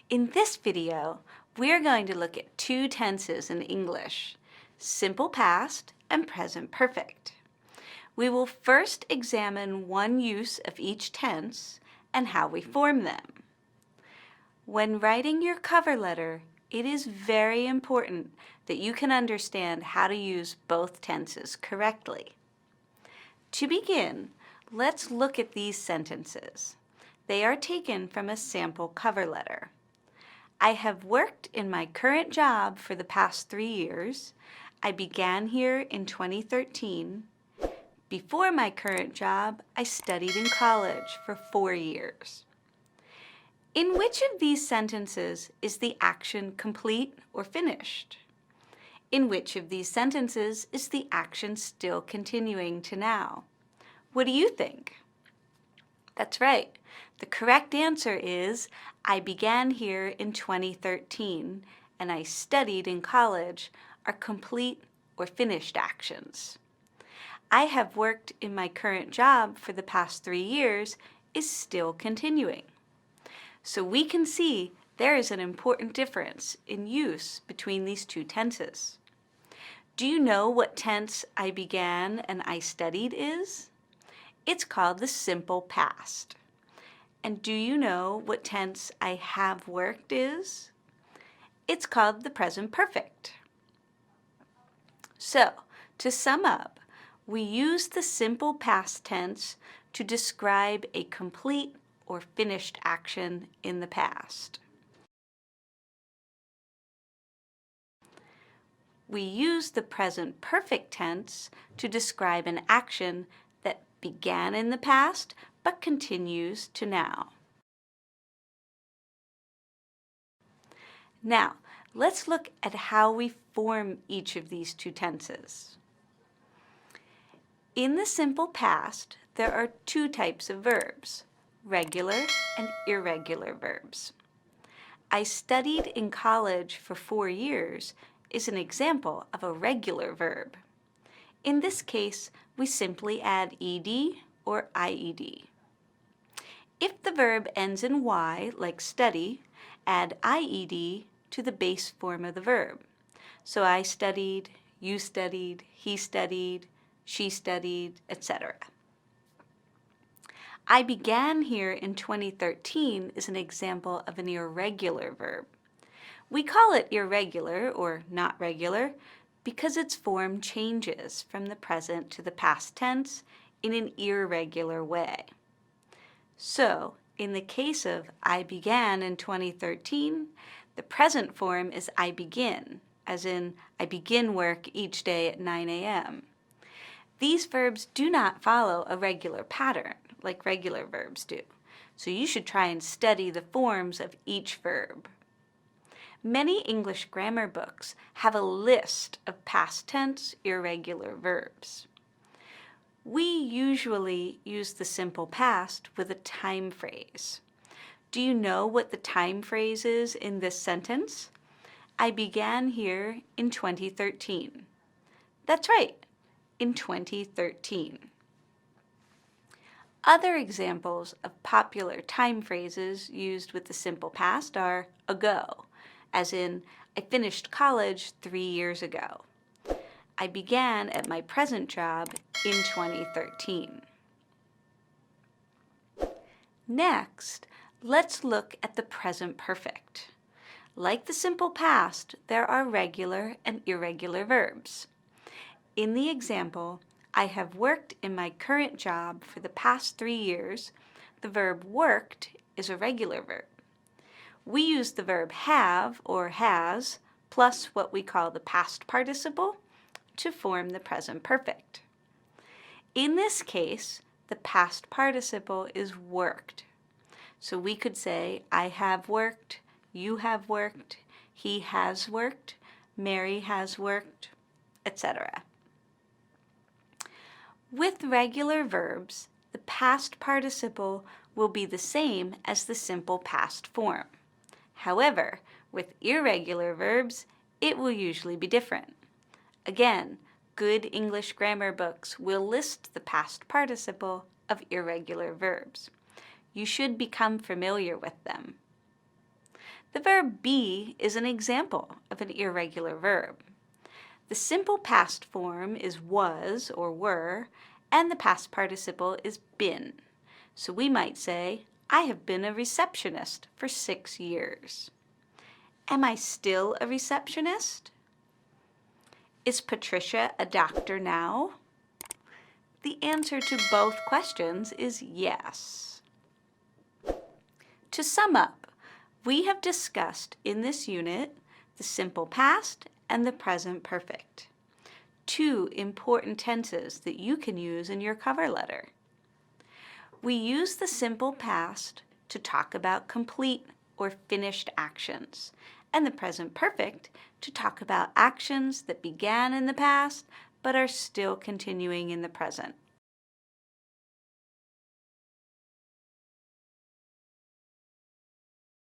In this video, we're going to look at two tenses in English, simple past and present perfect. We will first examine one use of each tense and how we form them. When writing your cover letter, it is very important that you can understand how to use both tenses correctly. To begin, let's look at these sentences. They are taken from a sample cover letter. I have worked in my current job for the past 3 years. I began here in 2013. Before my current job, I studied in college for 4 years. In which of these sentences is the action complete or finished? In which of these sentences is the action still continuing to now? What do you think? That's right. The correct answer is, I began here in 2013 and I studied in college are complete or finished actions. I have worked in my current job for the past 3 years is still continuing. So we can see there is an important difference in use between these two tenses. Do you know what tense I began and I studied is? It's called the simple past. And do you know what tense I have worked is? It's called the present perfect. So, to sum up, we use the simple past tense to describe a complete or finished action in the past. We use the present perfect tense to describe an action that began in the past but continues to now. Now, let's look at how we form each of these two tenses. In the simple past, there are two types of verbs, regular and irregular verbs. I studied in college for 4 years is an example of a regular verb. In this case, we simply add ed or ied. If the verb ends in y, like study, add ied to the base form of the verb. So I studied, you studied, he studied, she studied, etc. I began here in 2013 is an example of an irregular verb. We call it irregular or not regular because its form changes from the present to the past tense in an irregular way. So, in the case of I began in 2013, the present form is I begin, as in I begin work each day at 9 a.m. These verbs do not follow a regular pattern like regular verbs do, so you should try and study the forms of each verb. Many English grammar books have a list of past tense irregular verbs. We usually use the simple past with a time phrase. Do you know what the time phrase is in this sentence? I began here in 2013. That's right, in 2013. Other examples of popular time phrases used with the simple past are ago, as in, I finished college 3 years ago. I began at my present job in 2013. Next, let's look at the present perfect. Like the simple past, there are regular and irregular verbs. In the example, I have worked in my current job for the past 3 years, the verb worked is a regular verb. We use the verb have or has plus what we call the past participle to form the present perfect. In this case, the past participle is worked. So we could say, I have worked, you have worked, he has worked, Mary has worked, etc. With regular verbs, the past participle will be the same as the simple past form. However, with irregular verbs, it will usually be different. Again, good English grammar books will list the past participle of irregular verbs. You should become familiar with them. The verb be is an example of an irregular verb. The simple past form is was or were, and the past participle is been. So we might say, I have been a receptionist for 6 years. Am I still a receptionist? Is Patricia a doctor now? The answer to both questions is yes. To sum up, we have discussed in this unit the simple past and the present perfect, two important tenses that you can use in your cover letter. We use the simple past to talk about complete or finished actions, and the present perfect to talk about actions that began in the past but are still continuing in the present.